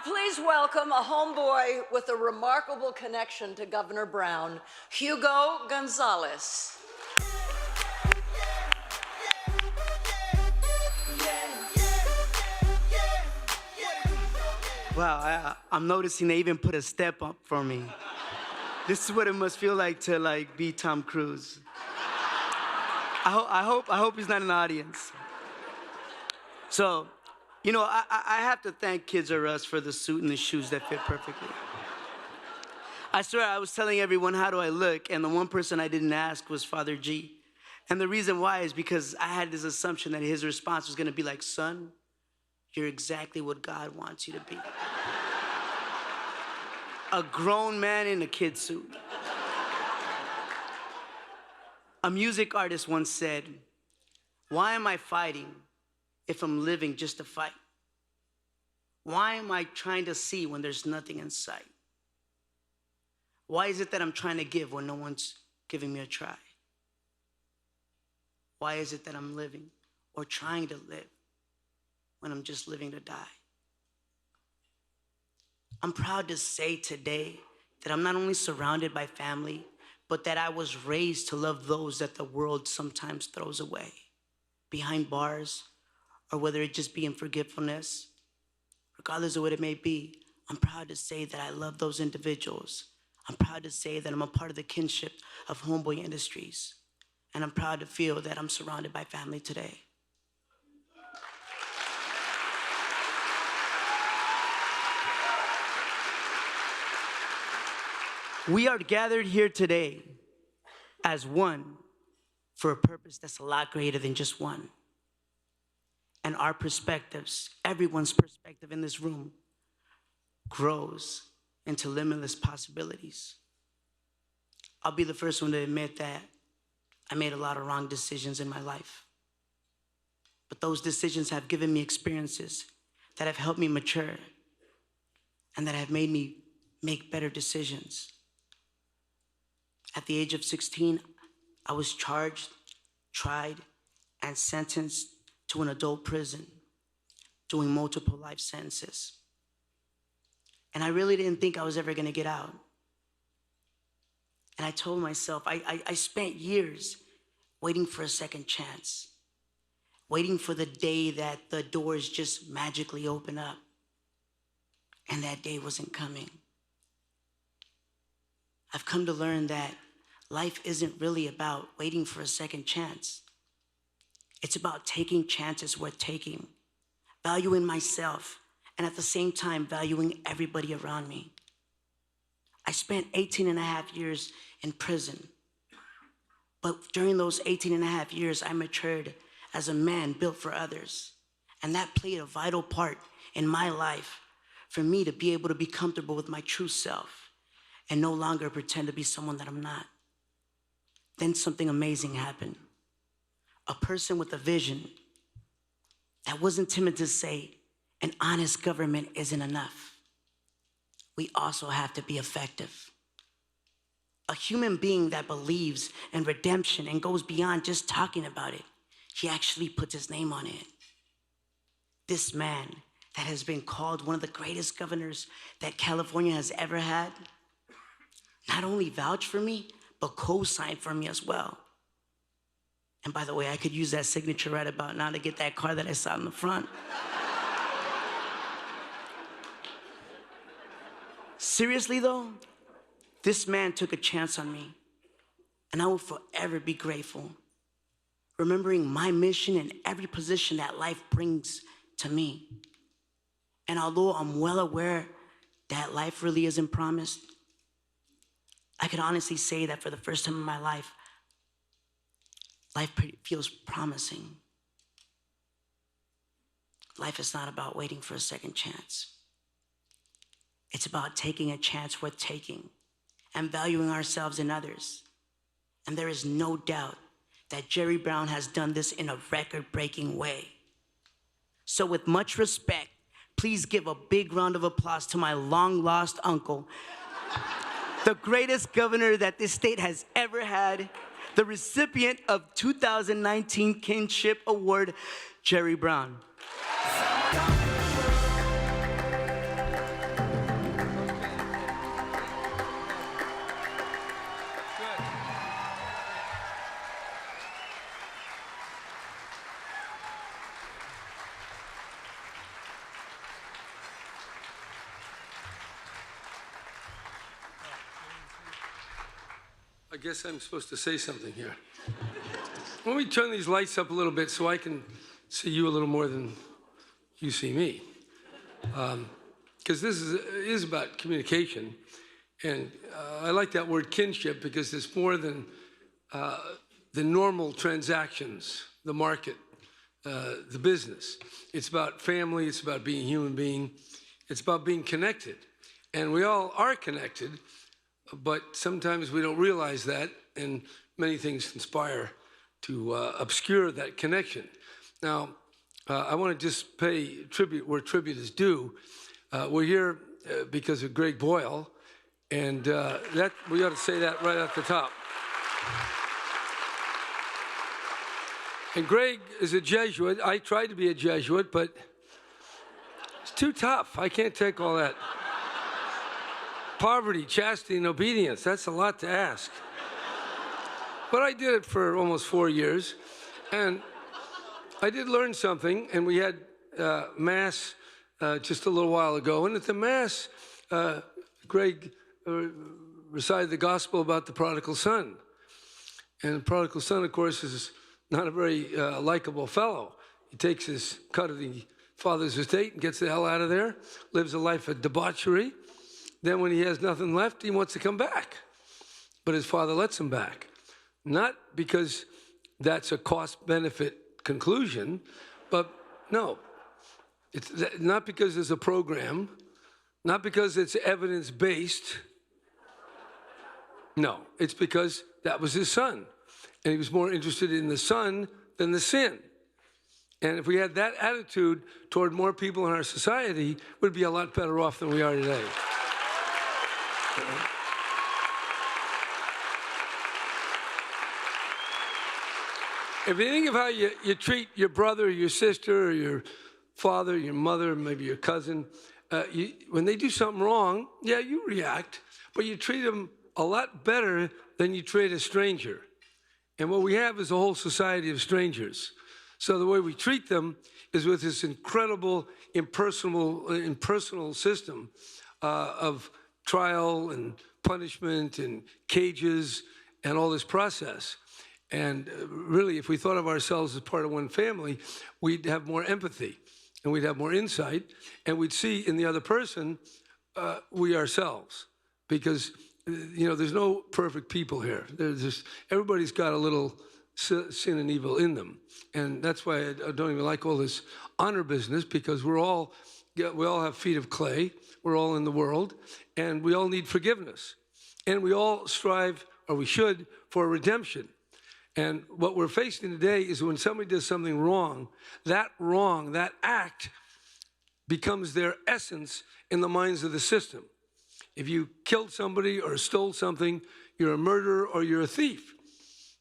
please welcome a homeboy with a remarkable connection to Governor Brown, Hugo Gonzalez. Wow, I'm noticing they even put a step up for me. This is what it must feel like to be Tom Cruise. I hope he's not in the audience. So, I have to thank Kids R Us for the suit and the shoes that fit perfectly. I swear, I was telling everyone, how do I look? And the one person I didn't ask was Father G. And the reason why is because I had this assumption that his response was gonna be like, son, you're exactly what God wants you to be. A grown man in a kid suit. A music artist once said, why am I fighting if I'm living just to fight? Why am I trying to see when there's nothing in sight? Why is it that I'm trying to give when no one's giving me a try? Why is it that I'm living or trying to live when I'm just living to die? I'm proud to say today that I'm not only surrounded by family, but that I was raised to love those that the world sometimes throws away, behind bars, or whether it just be in forgetfulness. Regardless of what it may be, I'm proud to say that I love those individuals. I'm proud to say that I'm a part of the kinship of HomeBoy Industries. And I'm proud to feel that I'm surrounded by family today. We are gathered here today as one for a purpose that's a lot greater than just one. And our perspectives, everyone's perspective in this room, grows into limitless possibilities. I'll be the first one to admit that I made a lot of wrong decisions in my life. But those decisions have given me experiences that have helped me mature and that have made me make better decisions. At the age of 16, I was charged, tried, and sentenced to an adult prison, doing multiple life sentences. And I really didn't think I was ever gonna get out. And I told myself, I spent years waiting for a second chance, waiting for the day that the doors just magically open up. And that day wasn't coming. I've come to learn that life isn't really about waiting for a second chance. It's about taking chances worth taking, valuing myself, and at the same time, valuing everybody around me. I spent 18 and a half years in prison. But during those 18 and a half years, I matured as a man built for others. And that played a vital part in my life for me to be able to be comfortable with my true self and no longer pretend to be someone that I'm not. Then something amazing happened. A person with a vision that wasn't timid to say, an honest government isn't enough. We also have to be effective. A human being that believes in redemption and goes beyond just talking about it. He actually puts his name on it. This man that has been called one of the greatest governors that California has ever had, not only vouched for me, but co-signed for me as well. And by the way, I could use that signature right about now to get that car that I saw in the front. Seriously though, this man took a chance on me, and I will forever be grateful, remembering my mission in every position that life brings to me. And although I'm well aware that life really isn't promised, I could honestly say that for the first time in my life feels promising. Life is not about waiting for a second chance. It's about taking a chance worth taking and valuing ourselves and others. And there is no doubt that Jerry Brown has done this in a record-breaking way. So with much respect, please give a big round of applause to my long-lost uncle, the greatest governor that this state has ever had, the recipient of 2019 Kinship Award, Jerry Brown. I guess I'm supposed to say something here. Let me turn these lights up a little bit so I can see you a little more than you see me. Because this is about communication. And I like that word kinship because it's more than the normal transactions, the market, the business. It's about family, it's about being a human being, it's about being connected. And we all are connected, but sometimes we don't realize that, and many things conspire to obscure that connection. Now, I want to just pay tribute where tribute is due. We're here because of Greg Boyle, and that we ought to say that right at the top. And Greg is a Jesuit. I tried to be a Jesuit, but it's too tough. I can't take all that. Poverty, chastity, and obedience, that's a lot to ask. But I did it for almost 4 years, and I did learn something, and we had Mass just a little while ago, and at the Mass, Greg recited the gospel about the prodigal son. And the prodigal son, of course, is not a very likable fellow. He takes his cut of the father's estate and gets the hell out of there, lives a life of debauchery. Then when he has nothing left, he wants to come back. But his father lets him back. Not because that's a cost-benefit conclusion, but no. It's not because there's a program, not because it's evidence-based. No, it's because that was his son. And he was more interested in the son than the sin. And if we had that attitude toward more people in our society, we'd be a lot better off than we are today. If you think of how you treat your brother, or your sister, or your father, your mother, maybe your cousin, when they do something wrong, yeah, you react, but you treat them a lot better than you treat a stranger. And what we have is a whole society of strangers. So the way we treat them is with this incredible impersonal system of trial and punishment and cages and all this process. And really, if we thought of ourselves as part of one family, we'd have more empathy and we'd have more insight, and we'd see in the other person we ourselves. Because, you know, there's no perfect people here. Everybody's got a little sin and evil in them. And that's why I don't even like all this honor business, because we all have feet of clay. We're all in the world, and we all need forgiveness. And we all strive, or we should, for redemption. And what we're facing today is when somebody does something wrong, that act becomes their essence in the minds of the system. If you killed somebody or stole something, you're a murderer or you're a thief.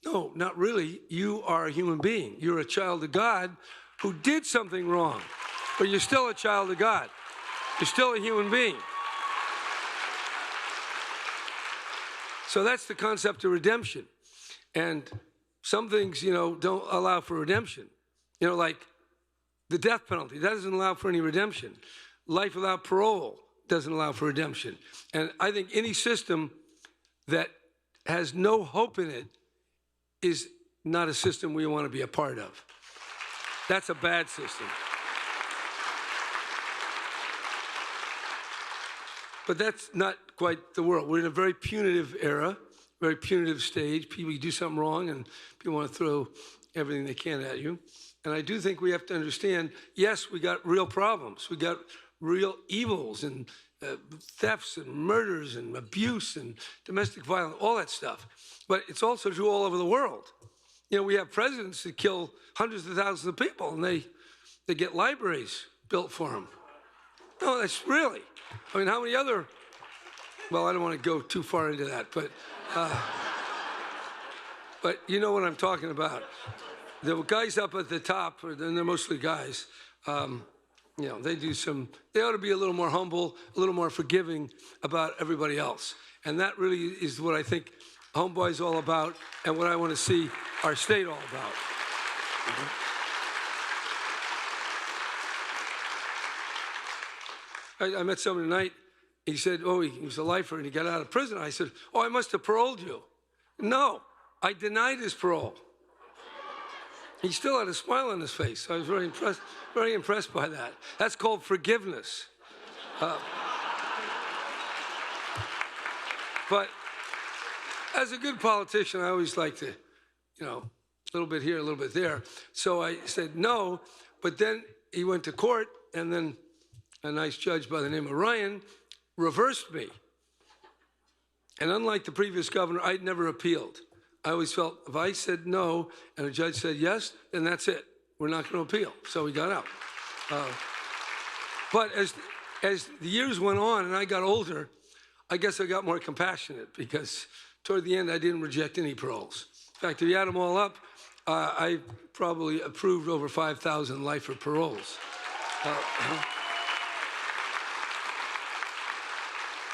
No, not really. You are a human being. You're a child of God who did something wrong, but you're still a child of God. You're still a human being. So that's the concept of redemption. And some things, you know, don't allow for redemption. You know, like the death penalty, that doesn't allow for any redemption. Life without parole doesn't allow for redemption. And I think any system that has no hope in it is not a system we want to be a part of. That's a bad system. But that's not quite the world. We're in a very punitive era, very punitive stage. People, you do something wrong, and people want to throw everything they can at you. And I do think we have to understand, yes, we got real problems. We got real evils and thefts and murders and abuse and domestic violence, all that stuff. But it's also true all over the world. You know, we have presidents that kill hundreds of thousands of people, and they get libraries built for them. No, that's really. I mean, how many other, well, I don't want to go too far into that, but you know what I'm talking about. The guys up at the top, and they're mostly guys, you know, they ought to be a little more humble, a little more forgiving about everybody else. And that really is what I think HomeBoys is all about, and what I want to see our state all about. I met someone tonight. He said, oh, he was a lifer and he got out of prison. I said, oh, I must have paroled you. No, I denied his parole. He still had a smile on his face. I was very impressed by that. That's called forgiveness. But as a good politician, I always like to, a little bit here, a little bit there. So I said no, but then he went to court, and then a nice judge by the name of Ryan reversed me. And unlike the previous governor, I'd never appealed. I always felt if I said no and a judge said yes, then that's it. We're not going to appeal. So we got out. But as the years went on and I got older, I guess I got more compassionate because toward the end, I didn't reject any paroles. In fact, if you add them all up, I probably approved over 5,000 lifer paroles.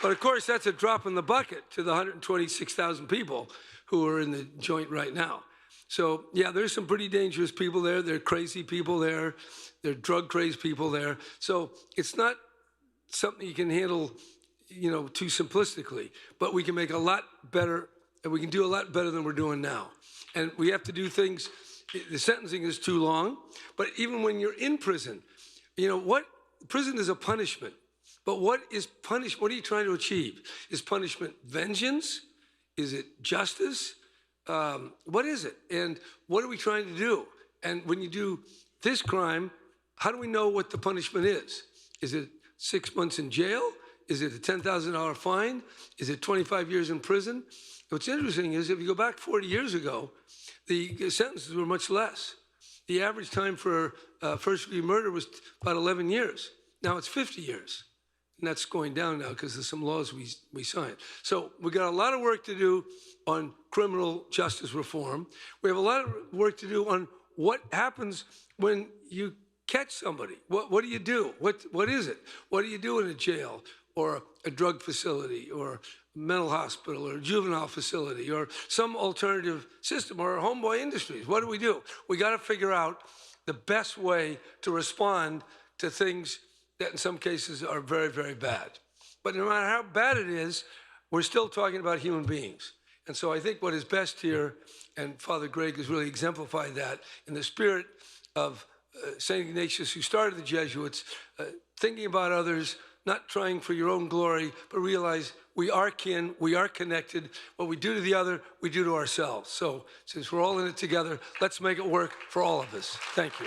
But of course, that's a drop in the bucket to the 126,000 people who are in the joint right now. So yeah, there's some pretty dangerous people there. There are crazy people there. There are drug-crazed people there. So it's not something you can handle, too simplistically. But we can make a lot better, and we can do a lot better than we're doing now. And we have to do things. The sentencing is too long. But even when you're in prison, prison is a punishment. But what is punishment? What are you trying to achieve? Is punishment vengeance? Is it justice? What is it? And what are we trying to do? And when you do this crime, how do we know what the punishment is? Is it 6 months in jail? Is it a $10,000 fine? Is it 25 years in prison? What's interesting is if you go back 40 years ago, the sentences were much less. The average time for first-degree murder was about 11 years. Now it's 50 years. And that's going down now because of some laws we signed. So we got a lot of work to do on criminal justice reform. We have a lot of work to do on what happens when you catch somebody. What do you do? What is it? What do you do in a jail or a drug facility or a mental hospital or a juvenile facility or some alternative system or HomeBoy Industries? What do? We got to figure out the best way to respond to things that in some cases are very, very bad. But no matter how bad it is, we're still talking about human beings. And so I think what is best here, and Father Greg has really exemplified that, in the spirit of St. Ignatius, who started the Jesuits, thinking about others, not trying for your own glory, but realize we are kin, we are connected. What we do to the other, we do to ourselves. So since we're all in it together, let's make it work for all of us. Thank you.